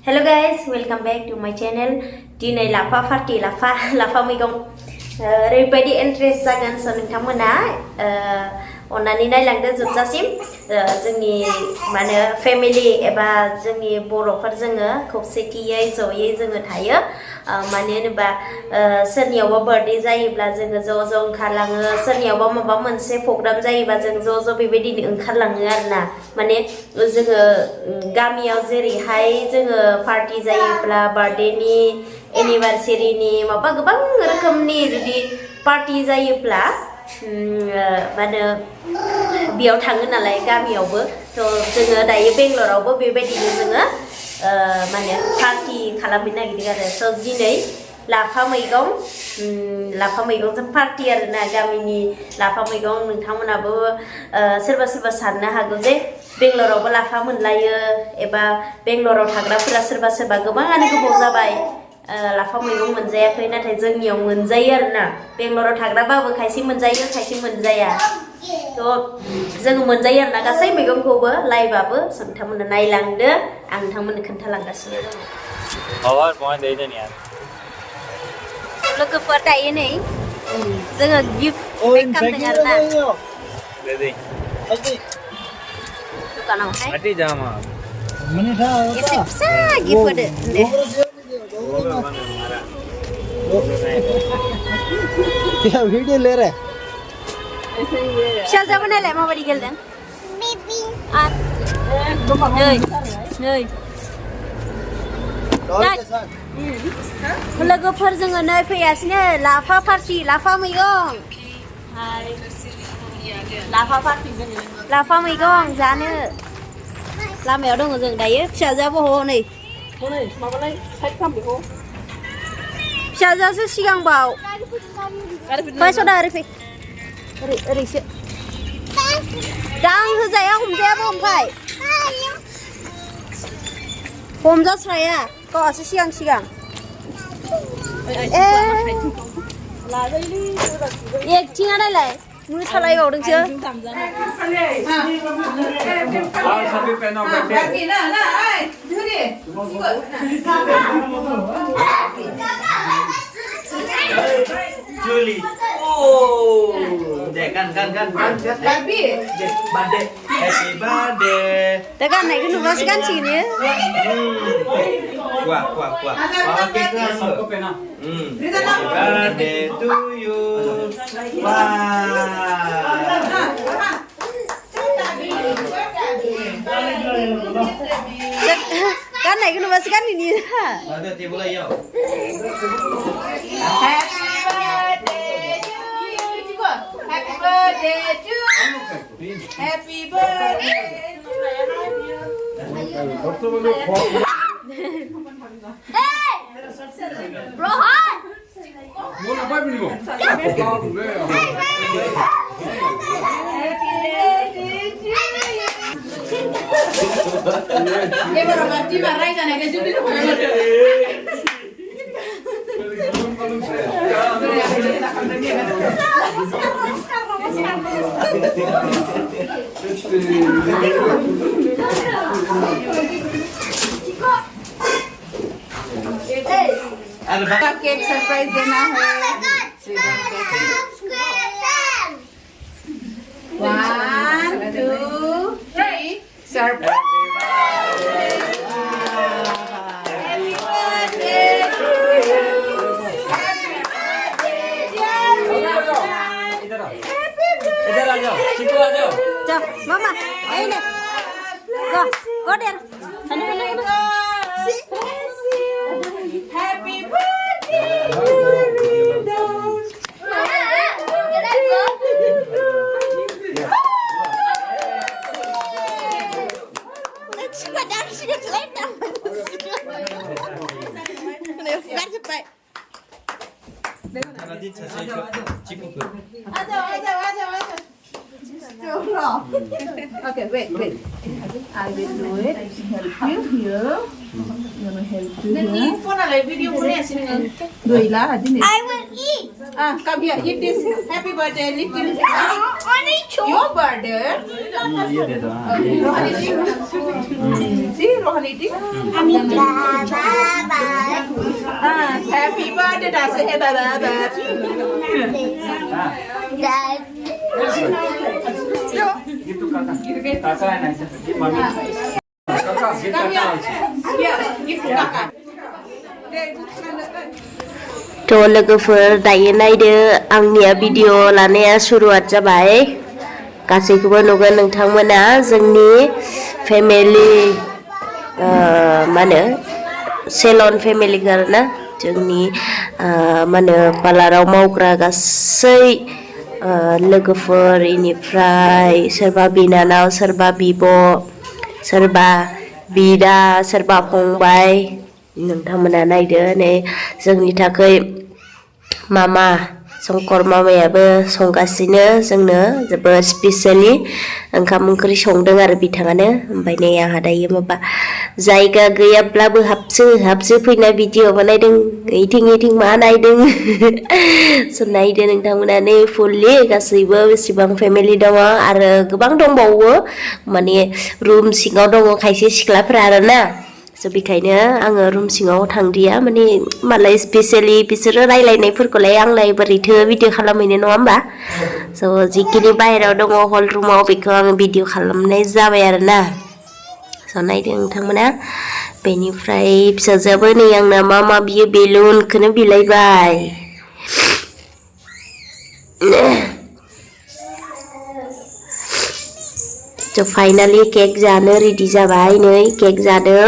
Hello guys, welcome back to my channel. Dinay lafa party lafa mwigong. Oरैबायदि interest जागोन स नोंथांमोना अन्नानै नायलांदो जोबजासिम जोंनि माने फेमिलि एबा जोंनि बर'फोर जोङो खौसेथियै जयै जोङो थायो माने होनोबा सोरनियावबा बार्थडे जायोब्ला जोङो ज' ओंखारलाङो सोरनियावबा माबा मोनसे प्रग्राम जायोबा जों ज' बेबायदिनो ओंखारलाङो आरोना माने जोङो गामियाव जेरैहाय जोङो पार्टी जायोब्ला बार्थडेनि एनिभार्सारिनि माबा गोबां रोखोमनि जुदि पार्टी जायोब्ला माने बेयाव थाङो नालाय गामियावबो थ' जोङो दायो बेंगलरावबो बेबायदिनो जोङो माने पार्टी खालामनो नागिरदों आरो स' दिनै लाफा मैगंजों पार्टी आरोना गामिनि लाफा मैगं नोंथांमोनाबो सोरबा साननो हागौ जे बेंगलरावबो लाफा मोनलायो एबा बेंगलराव थाग्राफोरा सोरबा गोबाङानो गोबाव जाबाय लाफा मैगं मोनजायाखै नाथाय जोंनियाव मोनजायो आरोना बेंगलराव थाग्राबाबो खायसे मोनजायो खायसे मोनजाया थ' जोङो मोनजायो आरोना गासै मैगंखौबो लाइबाबो नोंथांमोना नायलांदो आं नोंथांमोननो खोन्थालांगासिनो दङ लोगोफोर दायो नै जोङो गिफ्ट पेक खालामदों आरोना दुकानावहाय एसे फिसा गिफ्ट होदो क्या वीडियो ले रहा है फिसा जाबो नायलाय माबायदि गेलदों नै लोगोफोर जोङो नै फैगासिनो लाफा पार्टी लाफा मैगं लाफा मैगं जानो लामायाव दङ जों दायो फिसाजोआबो नै फिसाजोआसो सिगांबाव फै सदा ओरै फै ओरैसो दा आं होजाया हमजायाबो ओमफ्राय हमजास्राया गावहासो सिगां एक्टिङा नायलाय मोसालायबावदोंसो Julie. Oh, kan. Happy birthday. Happy birthday. Dah kan naik gunung masih kan sini. Kuah. Oke kan. Happy birthday to you. Kan naik gunung masih kan ini. Ada tiap bulan ya. Happy birthday to you. Happy birthday to you. Hey, Rohan. Mau ngapain ini kok? Dia baru mati marah kan agak jadi tu. Ada Cupcake surprise देना है. 1, 2, 3. Surprise. Happy birthday to you. Happy birthday dear Rohan. इधर आ जाओ चिकू आ जाओ Jom, mama, ini. Go there. Sana. Happy birthday to nanti saya cipu ke Aja. Okay, wait. I will do it. Help you here. Gonna help you here. Phone ala video boleh sini. Doi lah, hadi ni. I will eat. Come here, eat this. Happy birthday, little. Your birthday. ये दे दो हाँ Rohan eating. See, Rohan eating. Happy birthday, Dad. Say bye bye bye. Gitu kakak. Kakak yang aja. Mami. Kakak, gitu Come here. kakak. Here, give to Kaka. थ' लोगोफोर दायो नायदो आंनिया video लानाया सुरुआत जाबाय गासैखौबो नुगोन नोंथांमोना जोंनि फेमिलि मा होनो सेलन फेमिलिखौ आरोना जोंनि मा होनो पार्लाराव मावग्रा गासै लोगोफोर इनिफ्राय सोरबा बिनानाव सोरबा बिब' सोरबा बिदा सोरबा फंबाय नोंथांमोना नायदो नै जोंनि थाखाय मामा शंकर मामायाबो संगासिनो जोंनो जोबोद स्पेसियेलि ओंखाम ओंख्रि संदों आरो बिथाङानो ओमफ्राय नै आंहा दायो माबा जायगा गैयाब्लाबो हाबसो फैना भिडिअ बानायदों इथिं मा नायदों स' नायदो नोंथांमोना नै फुललि गासैबो बेसेबां फेमिलि दङ आरो गोबां दंबावो माने रुम सिङाव दङ खायसे सिख्लाफोरा आरोना स' बेखायनो आङो रुम सिङाव थांदिया माने मालाय स्पेसियेलि बिसोरो रायलायनायफोरखौलाय आंलाय बोरैथो भिडिअ खालामहैनो नङा होमबा स' जिखिनि बाहेरायाव दङ हल रुमाव बेखौ आङो भिडिअ खालामनाय जाबाय आरोना स' नायदो नोंथांमोना बेनिफ्राय फिसाजोआबो नै आंना मा बियो बेलुनखौनो बिलाइबाय स' फाइनालि केक जानो रेडि जाबाय नै केक जादों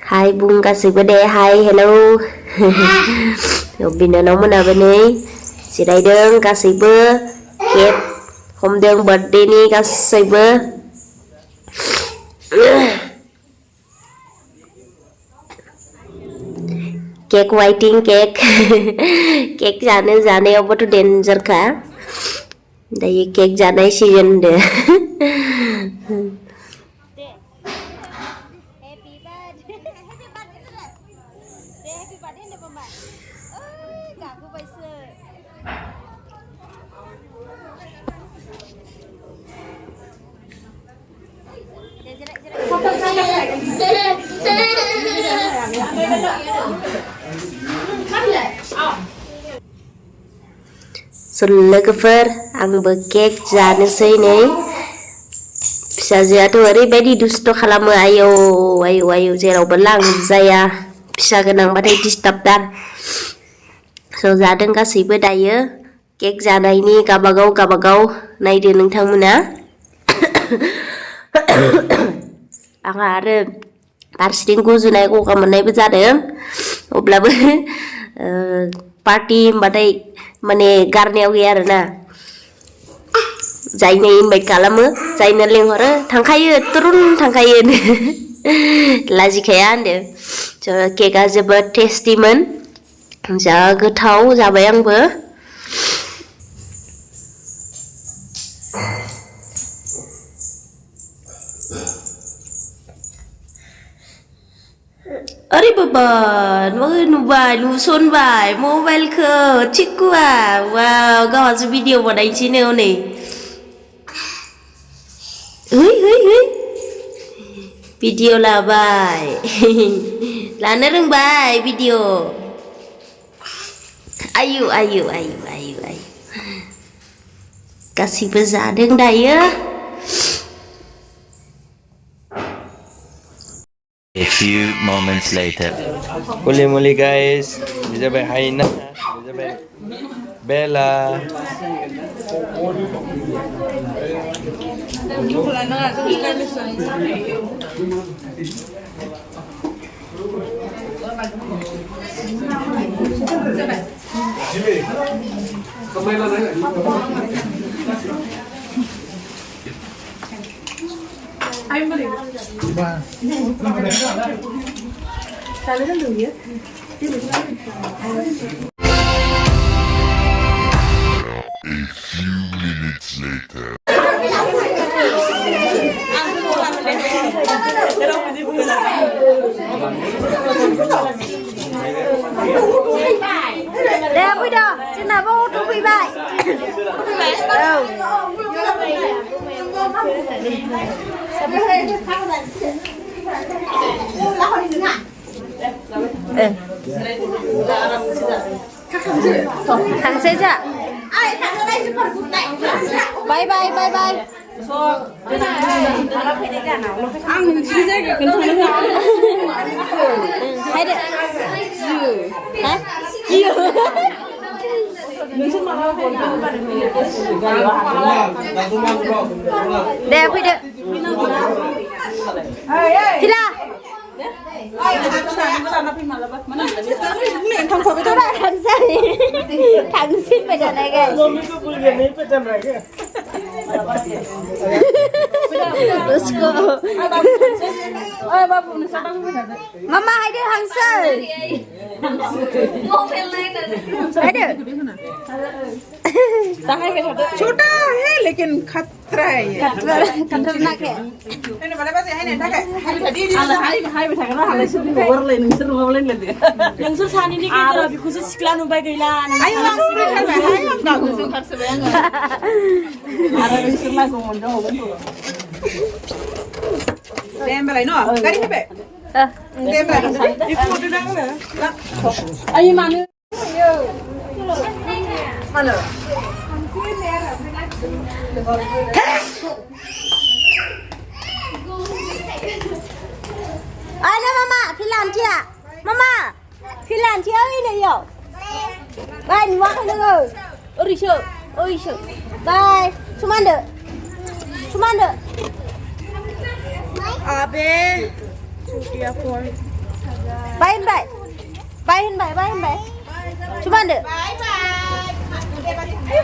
हाय बुं गासैबो दे हाय हेलौ बिनानाव मोनाबो नै जिरायदों गासैबो केक हमदों बार्थडेनि गासैबो केक वाइटिं केक केक जानायावबोथ' डेन्जारखा दायो केक जानाय सिजन होनदो स' लोगोफोर आंबो केक जानोसै नै फिसाजोआथ' ओरैबायदि दुस्थ' खालामो आयौ जेरावबो लांजाया फिसा गोनांबाथाय डिस्टार्बदार स' जादों गासैबो दायो केक जानायनि गाबागाव नायदो नोंथांमोना आंहा आरो फारसेथिं गुजुनाय गगा मोननायबो जादों अब्लाबो पार्टि होनबाथाय माने गारनायाव गैया आरोना जायनो इनभाइट खालामो जायनो लेंहरो थांखायो तुरुन थांखायो लाजिखाया होनदो स' केकआ जोबोद टेस्टिमोन जा गोथाव जाबाय आंबो अरे बाबा नुसनबाय मबाइलखौ थिकुआ वाव गावहासो भिडिअ बानायनोसैनो हनै है भिडिअ लाबाय लानो रोंबाय भिडिअ आयु गासिबो जादों दायो A few moments later. Muli guys, bisa by Haina, bisa by Bella. Saludan dulu ya. A few minutes later. Thằng xe chạ. Bye bye bye bye. Hay đấy. Hả? Đẹp đi được. Thì là thằng say thằng xin bây giờ này kìa Mama hai đứa thằng say hai đứa छोटा है लेकिन खतरा है ये खतरनाक है ini pada pasti hai nenda kayak हाय बैठा कर हालै सुनि गरलै नोंसोर माबालै लेदे नोंसोर सानैनि गेजेराव बिखौसो सिख्ला नुबाय गैला ayo langsung berangkat hai enggak gue खारसोबाय आङो आरो नोंसोर लागौ मोनदों हगोन tembelai no kari hepe tembelai ikut udah आइ मानो mana Ada mama, philan chưa? Mama, philan chưa ấy này rồi. Bye, đi walk nữa rồi. Ôi trời. Bye, cuman được. abe dia pun Bye hin bye. Cuman được. bye bye